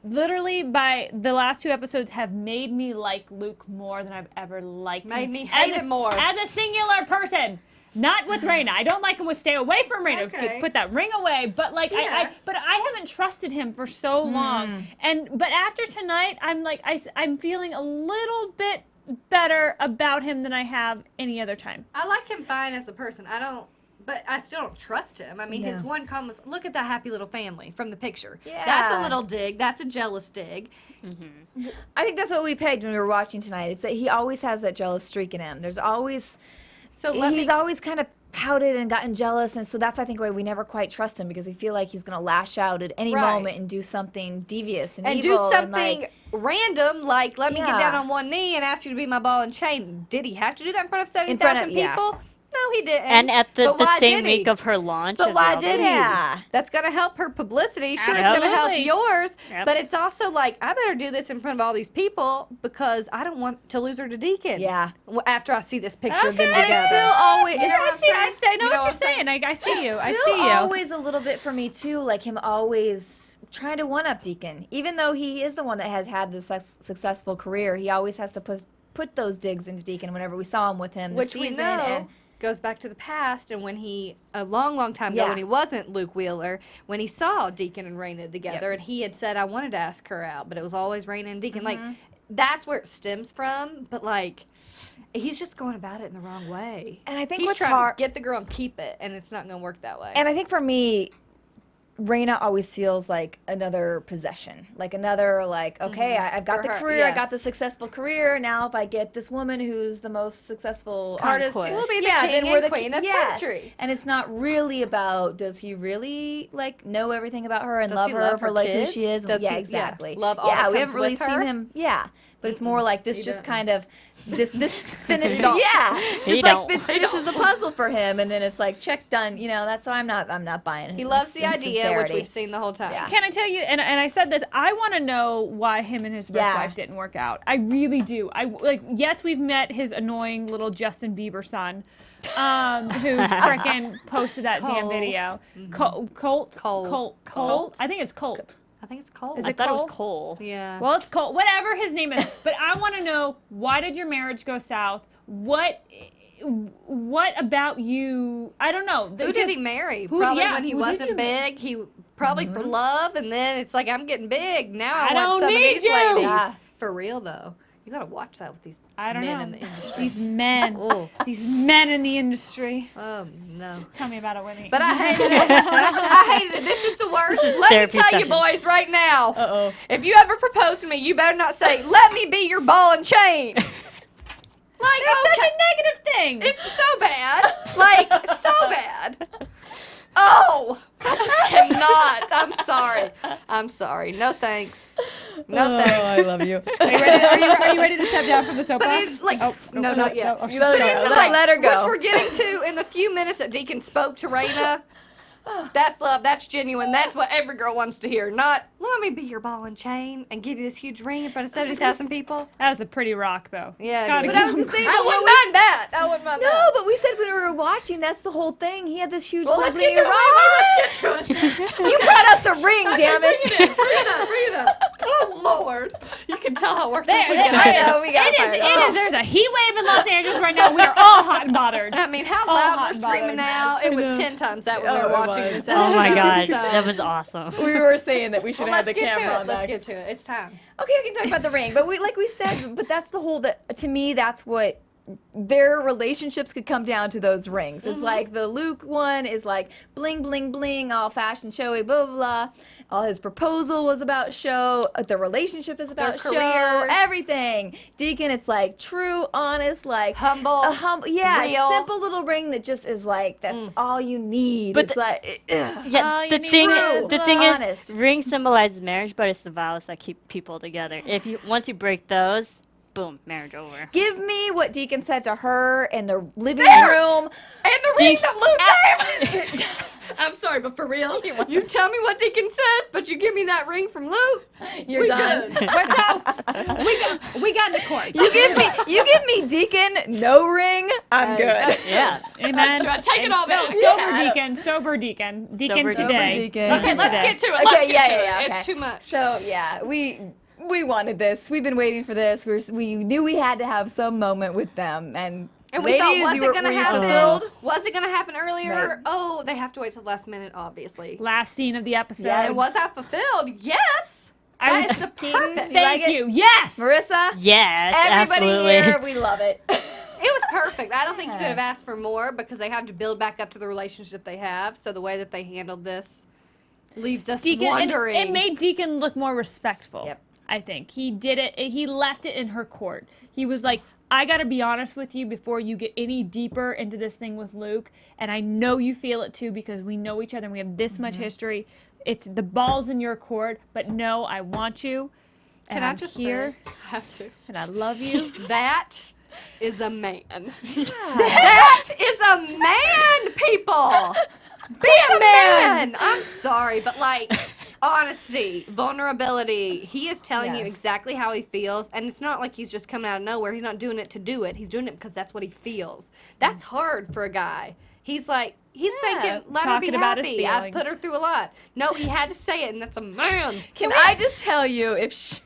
literally by the last two episodes have made me like Luke more than I've ever liked Made him. me hate as him more. As a singular person. Not with Rayna. I don't like him with stay away from Rayna. Okay. Put that ring away. But like Yeah. but I haven't trusted him for so long. But after tonight, I'm feeling a little bit better about him than I have any other time. I like him fine as a person. But I still don't trust him. I mean, his No. one comment was, "Look at that happy little family" from the picture. Yeah. That's a little dig. That's a jealous dig. I think that's what we pegged when we were watching tonight. It's that he always has that jealous streak in him. There's always, So he's always kind of pouted and gotten jealous, and so that's I think why we never quite trust him, because we feel like he's gonna lash out at any Right. moment and do something devious and and do evil something like, random, like let me get Yeah. down on one knee and ask you to be my ball and chain. Did he have to do that in front of In front 70,000 of- yeah. people? No, he didn't. And at the But why same did he? week of her launch. But of why the did album. he? Yeah. That's going to help her publicity. Sure, it's going to help Absolutely. yours. Yep. But it's also like, I better do this in front of all these people because I don't want to lose her to Deacon. Yeah. After I see this picture of them Okay. and together. it's still always You know what I'm saying? I know You know what what you're I'm saying? saying. I see you. I Still see you. always a little bit for me too, like him always trying to one up Deacon, even though he is the one that has had this successful career. He always has to put those digs into Deacon. Whenever we saw him with him, Which this we season, know and goes back to the past, and when he a long time ago Yeah. when he wasn't Luke Wheeler, when he saw Deacon and Rayna together, and he had said, I wanted to ask her out, but it was always Rayna and Deacon. Like, that's where it stems from, but like he's just going about it in the wrong way. And I think he's what's trying hard, to get the girl and keep it, and it's not going to work that way. and I think for me, Rayna always feels like another possession, like another, like, okay, I've got For the her, career, I got yes. the successful career. Now, if I get this woman who's the most successful artist, Conquest. We'll be the yeah, king then we're and the queen of yes. country. And it's not really about, does he really like know everything about her and Does love he her love for her like kids? who she is? Does yeah, he- yeah, exactly. love all yeah, that we comes haven't really with seen her? him. Yeah, but it's more like this just kind of this finishes. don't. Yeah, He just like don't. this finishes the puzzle for him, and then it's like check done. You know, that's why I'm not buying his He loves the idea, which sincerity. we've seen the whole time. Yeah. Can I tell you? And I said this. I want to know why him and his first Yeah. wife didn't work out. I really do. Yes, we've met his annoying little Justin Bieber son, who frickin' posted that damn Cole. video. Colt. Colt. I think it's Colt. I think it's Colt. Is I it thought it Cole? was Cole. Yeah. Well, it's Colt. Whatever his name is. But I want to know, why did your marriage go south? What about you? I don't know. Who did he marry? who- Probably yeah, when he who did wasn't you marry? big. He probably for love, and then it's like, I'm getting big now. I I want don't some need of these you. ladies. Yeah. For real though, you gotta watch that with these I don't men know. in the industry. These men. Oh. These men in the industry. Oh no. Tell me about it, Whitney. But I hated it. I hated it. This is the worst. Let Therapy me tell you, session. boys, right now. Uh-oh. If you ever propose to me, you better not say, "Let me be your ball and chain." Like, That's okay, such a negative thing. it's so bad. Like, so bad. Oh, I just cannot. I'm sorry. No thanks. No I thanks. love you. Are you ready to step down from the soapbox? But it's like, Oh, no, not yet. oh, she's let But her in go. the, like, Let her go. Which we're getting to in the few minutes that Deacon spoke to Rayna. That's love. That's genuine. That's what every girl wants to hear. Not, let me be your ball and chain and give you this huge ring in front of 70,000 people. That was a pretty rock, though. Yeah, Gotta but give I was him gonna say, I but wouldn't when we- mind that. I wouldn't mind No, that. but we said when we were watching, that's the whole thing. He had this huge Well, let's bling get to bling it. Let's Let's get to it. You brought up the ring, damn Bring it. it in. Bring it up. Oh, Lord. You can tell how worked up we There, got. I know, we got it fired is. up. There's a heat wave in Los Angeles right now. We are all hot and bothered. I mean, how Oh, loud hot we're and screaming bothered. now. It was 10 times that when we Oh, were it watching was. this Oh my episode, god, so- that was awesome. We were saying that we should Well, have let's the get to camera it. on Let's next. get to it. It's time. Okay, I can talk about the ring, but like we said, but that's the whole to me, that's what their relationships could come down to, those rings. It's like the Luke one is like bling, bling, bling, all fashion showy, blah, blah, blah. All his proposal was about show. The relationship is about show. careers. Everything. Deacon, it's like true, honest, like Humble, a humble, yeah, real. simple little ring that just is like, that's all you need. But it's like, ugh. Yeah, you the need thing, true, the thing honest. is, ring symbolizes marriage, but it's the vows that keep people together. If you once you break those, boom, marriage over. Give me what Deacon said to her in the living There. room. And the ring that Luke gave. I'm sorry, but for real, you tell me what Deacon says, but you give me that ring from Luke. You're we done. good. Watch out. We got the court. You give me Deacon, no ring, I'm good. That's Yeah. Amen. That's right. Take it all back. Sober Yeah. Deacon. Sober Deacon. Deacon Sober today. Deacon. Okay, let's Today. get to it. Okay, Let's get yeah, to yeah, it. okay. It's too much. So yeah, we wanted this. We've been waiting for this. We knew we had to have some moment with them, and we thought, ladies, was you it were going to were you happen? fulfilled? Was it going to happen earlier? Right. Oh, they have to wait till the last minute, obviously. Last scene of the episode. Yeah, And was that fulfilled? Yes. I That was- is the Keetin, perfect. you like Thank it? you. Yes. Marissa, Yes, everybody absolutely. here, we love it. It was perfect. I don't think you could have asked for more because they have to build back up to the relationship they have. So the way that they handled this leaves us Deacon, wondering. it made Deacon look more respectful. Yep. I think he did it. He left it in her court. He was like, I got to be honest with you before you get any deeper into this thing with Luke. And I know you feel it too because we know each other and we have this much history. It's the ball's in your court, but no, I want you. And Can I I'm just here say, I have to. and I love you. That is a man. That is a man, people. Be a man. I'm sorry, but like honesty, vulnerability. He is telling you Yes. exactly how he feels, and it's not like he's just coming out of nowhere. He's not doing it to do it. He's doing it because that's what he feels. That's hard for a guy. He's like, he's thinking, let her be Talking about his happy. I've put her feelings. through a lot. No, he had to say it, and that's a man. Can I just tell you, if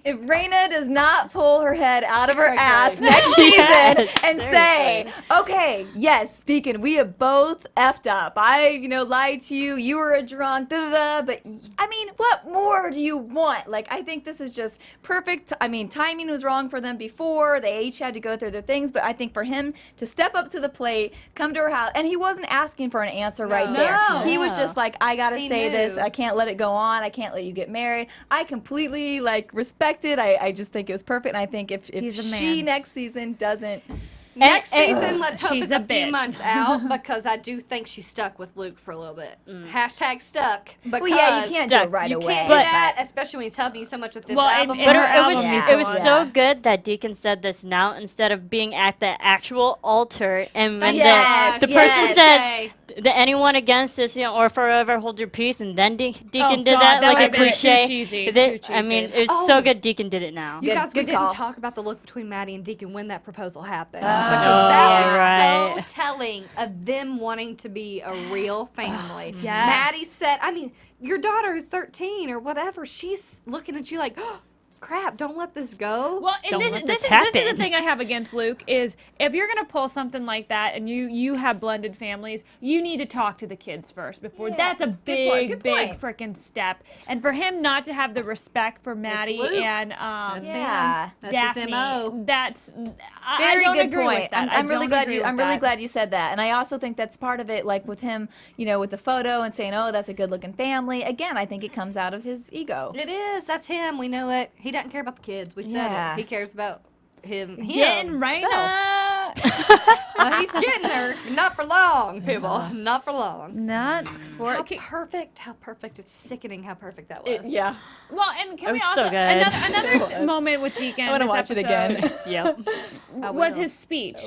Rayna does not pull her head out of her Secret ass grade. next season Yes, and say, okay, yes, Deacon, we have both effed up. I, lied to you. You were a drunk, but I mean, what more do you want? Like, I think this is just perfect. I mean, timing was wrong for them before. They each had to go through their things, but I think for him to step up to the plate, come to her house, and he wasn't asking for an answer right there. No. He was just like, I gotta He say this. knew. I can't let it go on. I can't let you get married. I completely respect it. I just think it was perfect. And I think if He's a she man. next season doesn't Next season, let's hope She's it's a a few bitch. months out because I do think she's stuck with Luke for a little bit. Hashtag stuck. Because Well, yeah, you can't do it right you away. can't do But- that, especially when he's helping you so much with this Well, album. and But her it was album Yeah. it was Yeah. so good that Deacon said this now instead of being at the actual altar, and when Yes, the person yes. says that anyone against this, or forever hold your peace, and then Deacon did God, that that like a would've been cliche. too cheesy, That- too I mean, cheesy. it's so good. Deacon did it now. You guys, we good didn't call. talk about the look between Maddie and Deacon when that proposal happened. Oh, Because that was right. so telling of them wanting to be a real family. Yes. Maddie said, I mean, your daughter who's 13 or whatever, she's looking at you like, oh, crap, don't let this go. Well, and Don't this let is this the happen. thing I have against Luke is if you're gonna pull something like that and you have blended families, you need to talk to the kids first before. Yeah, That's a good point, big, good big point. freaking step. And for him not to have the respect for Maddie Luke. and That's Yeah. him. That's Daphne, his MO. that's I Very don't good agree point. with that. I'm I really don't glad agree you. with I'm really that. glad you said that, and I also think that's part of it. Like with him, with the photo and saying, "Oh, that's a good-looking family." Again, I think it comes out of his ego. It is. That's him. We know it. He doesn't care about the kids. We've said Yeah. it. He cares about him. Getting Rayna. He's getting her. Not for long, people. Not for long. Not for How perfect. How perfect. It's sickening how perfect that was. Yeah. well, and can It we was also so good. another moment with Deacon? I want to this watch it episode again. Yep. I was will. his speech.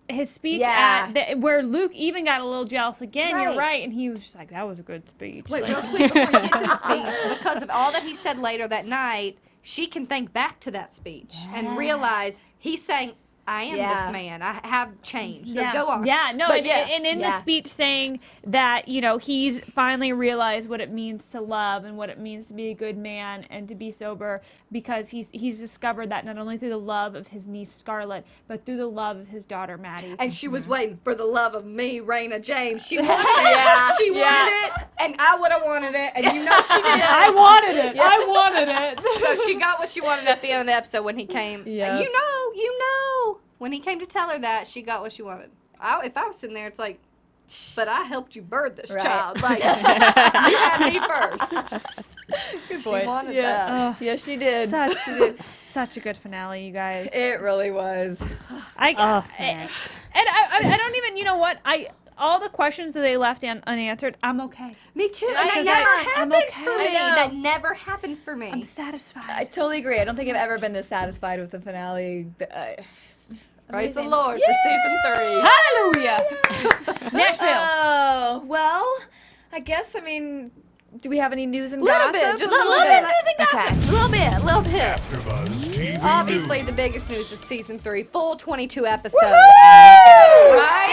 His speech Yeah. where Luke even got a little jealous again. You're Right. right, and he was just like, "That was a good speech." Wait, Like, real quick before you get to the speech, because of all that he said later that night, she can think back to that speech and realize he's saying, I am Yeah. this man. I have changed. So yeah. go on. Yeah, no, But and, yes. and in Yeah. the speech saying that, he's finally realized what it means to love and what it means to be a good man and to be sober because he's discovered that not only through the love of his niece Scarlett, but through the love of his daughter Maddie. And she was waiting for the love of me, Rayna James. She wanted it. She wanted it, and I would have wanted it, and you know she did. I wanted it. I wanted it. So she got what she wanted at the end of the episode when he came. Yeah. You know. When he came to tell her that, she got what she wanted. If I was sitting there, it's like, but I helped you birth this Right. child. Like, you had me first. Good She wanted that. Yeah, she did. Such a good finale, you guys. It really was. And man. I don't even, all the questions that they left unanswered, I'm okay. Me too. I And that was never like, I'm happens okay. for I me. know. That never happens for me. I'm satisfied. I totally agree. I don't think I've ever been this satisfied with the finale. Praise the Amazing. Lord for season 3. Hallelujah! Nashville. Oh, well, I guess, do we have any news and Little gossip? bit, just a little bit. Okay. A little bit. AfterBuzz TV Obviously, News. the biggest news is season 3, full 22 episodes. Woo! Right?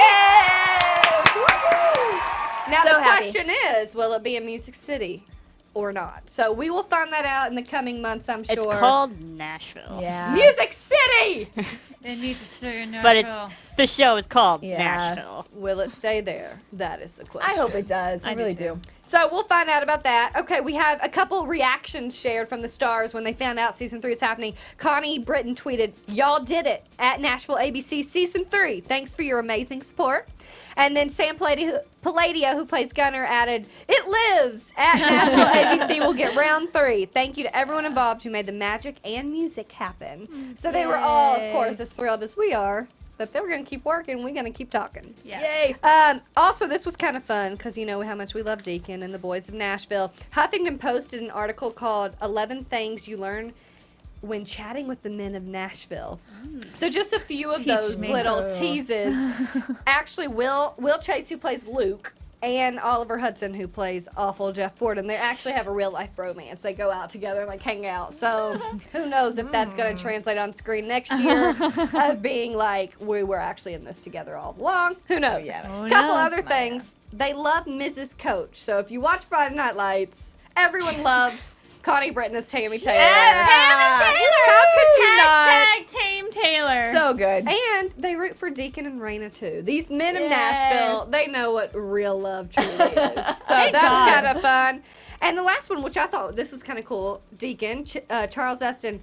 Now, So the happy. question is, will it be in Music City or not? So we will find that out in the coming months, I'm sure. It's called Nashville. Yeah. Music City! It needs to stay in But Nashville. the show is called Yeah. Nashville. Will it stay there? That is the question. I hope it does. I I do really too. do. So we'll find out about that. Okay, we have a couple reactions shared from the stars when they found out season 3 is happening. Connie Britton tweeted, "Y'all did it at Nashville ABC season 3. Thanks for your amazing support." And then Sam Palladio, who plays Gunner, added, "It lives at Nashville ABC. Will get round 3. Thank you to everyone involved who made the magic and music happen." So they were all, of course, as thrilled as we are that they were going to keep working. We're going to keep talking. Yay. Also, this was kind of fun because you know how much we love Deacon and the boys of Nashville. Huffington posted an article called 11 Things You Learn When Chatting with the Men of Nashville. So just a few of those me. little teases. Actually, Will Chase, who plays Luke, and Oliver Hudson, who plays awful Jeff Fordham, they actually have a real life bromance. They go out together and like hang out. So who knows if that's going to translate on screen next year of being like, we were actually in this together all along. Who knows? Yeah. Couple other things. They love Mrs. Coach. So if you watch Friday Night Lights, everyone loves Connie Britton as Tammy Taylor. Yeah. Tammy Taylor! How could you not? Hashtag Tame Taylor. So good. And they root for Deacon and Rayna too. These men of Yay. Nashville, they know what real love truly is. So Thank that's God. kind of fun. And the last one, which I thought this was kind of cool, Deacon, Charles Eston.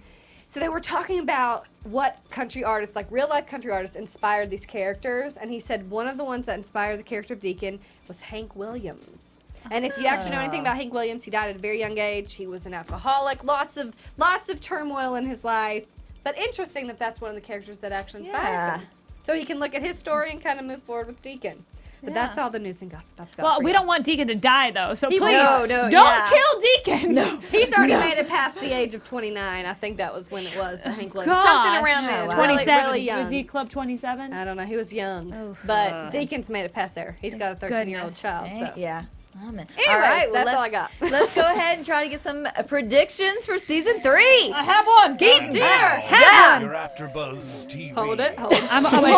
So they were talking about what country artists, like real life country artists, inspired these characters. And he said one of the ones that inspired the character of Deacon was Hank Williams. And if you actually know anything about Hank Williams, he died at a very young age. He was an alcoholic, lots of turmoil in his life. But interesting that that's one of the characters that actually inspired Yeah. him. so he can look at his story and kind of move forward with Deacon. But that's all the news and gossip I've got. Well, for we you. don't want Deacon to die, though, so please No, don't yeah. kill Deacon. No. He's already made it past the age of 29. I think that was when it was. I think something Gosh. around then. Oh, wow. 27. Really young. Was he club 27? I don't know. He was young. Oh, But Deacon's made it past there. He's got a 13-year-old Goodness. child. So. Yeah. Oh, man. Anyways, all right, well, that's all I got. Let's go ahead and try to get some predictions for season 3. I have one. Keaton, Have Your AFTERBUZZ TV. Hold it. Hold it. I'm holding.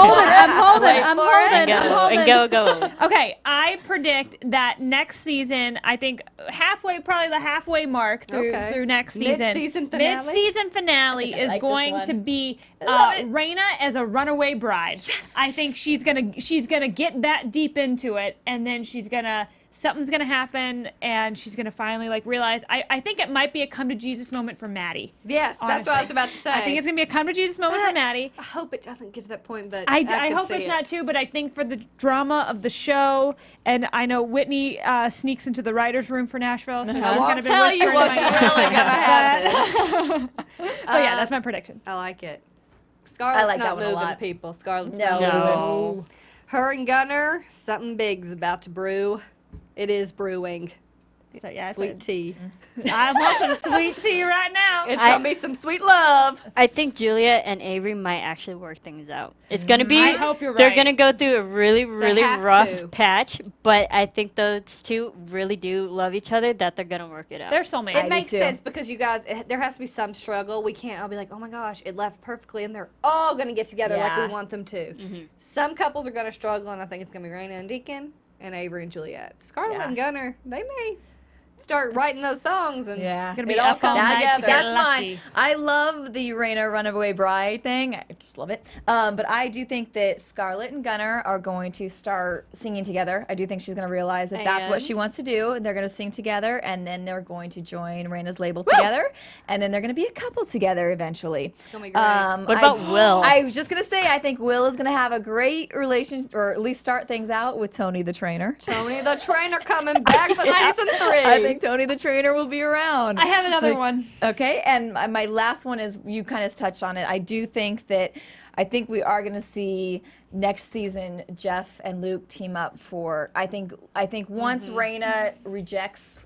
I'm holding. And go. Okay, I predict that next season, I think probably the halfway mark through next season. Mid-season finale? Mid-season finale I is like this going one. to be love it. Rayna as a runaway bride. Yes. I think she's gonna get that deep into it, and then something's gonna happen, and she's gonna finally realize. I think it might be a come to Jesus moment for Maddie. Yes, that's what I was about to say. I think it's gonna be a come to Jesus moment for Maddie. I hope it doesn't get to that point, but I could hope see it's it. not too, but I think for the drama of the show, and I know Whitney sneaks into the writer's room for Nashville, so she's I kind won't of been tell you whispering what's in my really ear. gonna happen. But yeah, that's my prediction. I like it. Scarlett's like that not one a moving, lot. people. Scarlett's No. not moving. No. Her and Gunner, something big's about to brew. It is brewing. So yeah, Sweet tea. I want some sweet tea right now. It's gonna be some sweet love. I think Juliette and Avery might actually work things out. It's gonna be. I hope you're They're right. gonna go through a really have rough to. patch, but I think those two really do love each other. That they're gonna work it out. They're soulmates. It do makes too. sense because you guys, there has to be some struggle. We can't all be like, oh my gosh, it left perfectly, and they're all gonna get together like Yeah. we want them to. Some couples are gonna struggle, and I think it's gonna be Rayna and Deacon, and Avery and Juliette. Scarlett Yeah. and Gunner, they may start writing those songs, and Yeah. Gonna be it all up all comes night together. together. That's Lucky. mine. I love the Rayna Runaway Bride thing. I just love it. But I do think that Scarlett and Gunner are going to start singing together. I do think she's going to realize that that's what And? she wants to do. They're going to sing together, and then they're going to join Rayna's label together, and then they're going to be a couple together eventually. It's gonna be great. What about Will? I was just going to say, I think Will is going to have a great relationship, or at least start things out with Tony the trainer. Tony the Trainer coming back for season 3. I think Tony the trainer will be around. I have another one. Okay, and my last one is, you kind of touched on it. I think we are going to see next season Jeff and Luke team up for. I think once Rayna rejects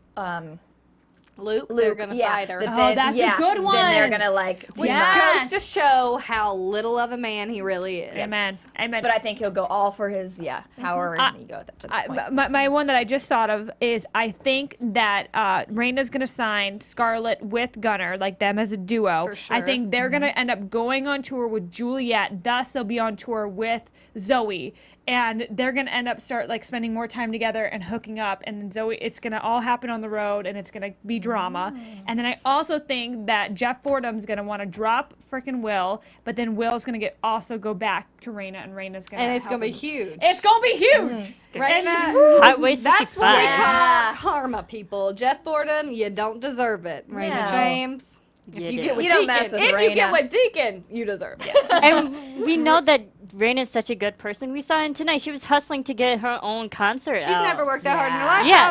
Luke, they're gonna fight her. that that's a good Then they're one. gonna Which team up. goes to show how little of a man he really is. Amen. Amen. But I think he'll go all for his power and ego at that point. My one that I just thought of is I think that Rayna's going to sign Scarlett with Gunner, like them as a duo. For sure. I think they're going to end up going on tour with Juliette. Thus, they'll be on tour with Zoe. And they're going to end up spending more time together and hooking up. And then Zoe, it's going to all happen on the road, and it's going to be drama. And then I also think that Jeff Fordham's going to want to drop freaking Will, but then Will's going to also go back to Rayna, and Rayna's going to And it's gonna be huge. It's going to be huge. Rayna, Highway that's what we 65. call karma, people. Jeff Fordham, you don't deserve it. Rayna No. James, if You you do. get with You don't Deacon, mess with if you get Rayna. with Deacon, you deserve it. And we know that Rayna's such a good person. We saw it tonight. She was hustling to get her own concert She's out. never worked that hard in her life, Yeah,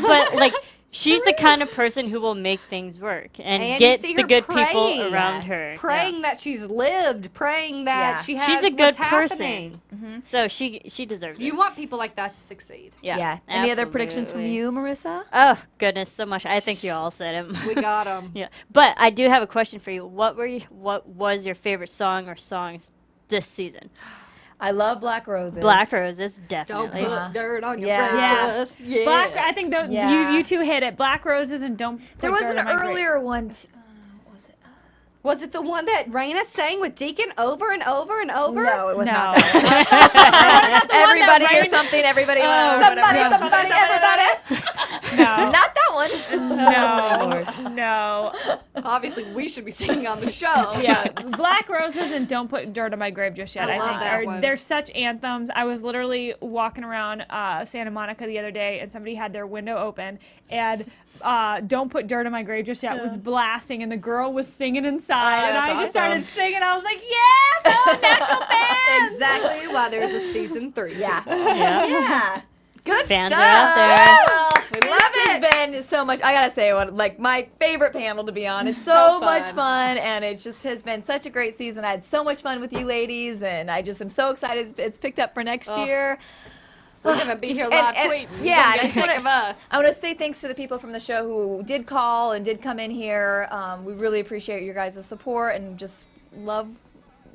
probably. so, but she's the kind of person who will make things work and And get you see the her good praying. people around her. Praying that she's lived, praying that Yeah. she has She's a what's good person. happening. So she deserves it. You want people like that to succeed. Yeah. Any other predictions from absolutely. you, Marisa? Oh goodness, so much. I think you all said it. We got them. Yeah, but I do have a question for you. What was your favorite song or songs this season? I love Black Roses. Black Roses, Don't definitely. put dirt on your Yeah. breakfast. Yeah. Black, I think those, Yeah. you two hit it. Black Roses and Don't Put There was Dirt an on My Grave. earlier one. Was it the one that Rayna sang with Deacon over and over and over? No, it was No. not that one. Everybody or Rayna- something. Everybody. Somebody, everybody. No. Not that one. No. No. Obviously, we should be singing on the show. Yeah. Black Roses and Don't Put Dirt on My Grave just yet. I love think that one. they're such anthems. I was literally walking around Santa Monica the other day, and somebody had their window open, and Don't Put Dirt on My Grave just yet was blasting, and the girl was singing inside, and that's I just awesome. started singing. I was like, yeah, fellow Nashville fans. Exactly why there's a season 3. Yeah. Yeah. Yeah. Good Fans stuff. are out there. Well, we love it. This has been been so much. I gotta say, like my favorite panel to be on. It's so much fun, and it just has been such a great season. I had so much fun with you ladies, and I just am so excited it's picked up for next year. We're gonna be here live tweeting. Yeah, I want to say thanks to the people from the show who did call and did come in here. We really appreciate your guys' support and just love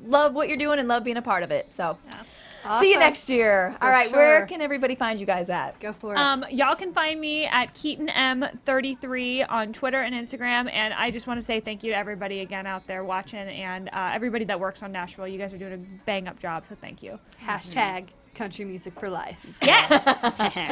what you're doing and love being a part of it. So. Awesome. See you next year. For All right, sure. where can everybody find you guys at? Go for it. Y'all can find me at KeetinM33 on Twitter and Instagram. And I just want to say thank you to everybody again out there watching and everybody that works on Nashville. You guys are doing a bang-up job, so thank you. Hashtag country music for life. Yes!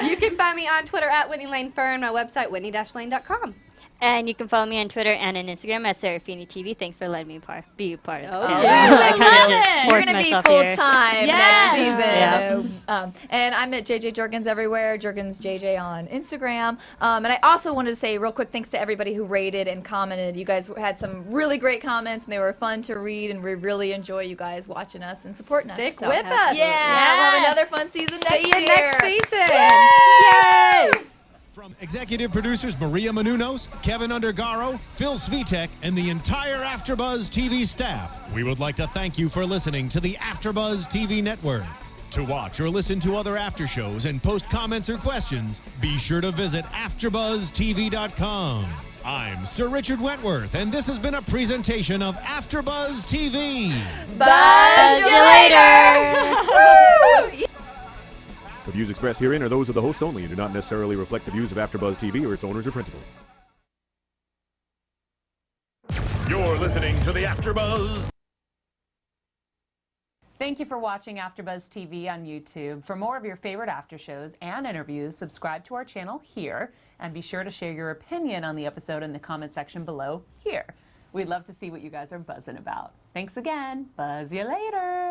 You can find me on Twitter at Whitney Lane Fern, my website, whitney-lane.com. And you can follow me on Twitter and on Instagram at Serafini TV. Thanks for letting me be a part of it. Oh, yeah. I kinda love just it. You're forced going to be myself here. full-time Yes. next season. And I'm at JJ Jurgens everywhere, Jurgens JJ on Instagram. And I also wanted to say real quick thanks to everybody who rated and commented. You guys had some really great comments, and they were fun to read, and we really enjoy you guys watching us and supporting us. Stick So, with us. Yeah, we'll have another fun season next See you year. next season. Yay! From executive producers Maria Menounos, Kevin Undergaro, Phil Svitek, and the entire AfterBuzz TV staff, we would like to thank you for listening to the AfterBuzz TV network. To watch or listen to other after shows and post comments or questions, be sure to visit AfterBuzzTV.com. I'm Sir Richard Wentworth, and this has been a presentation of AfterBuzz TV. Buzz you later! The views expressed herein are those of the hosts only and do not necessarily reflect the views of AfterBuzz TV or its owners or principals. You're listening to the AfterBuzz. Thank you for watching AfterBuzz TV on YouTube. For more of your favorite after shows and interviews, subscribe to our channel here, and be sure to share your opinion on the episode in the comment section below here. We'd love to see what you guys are buzzing about. Thanks again. Buzz you later.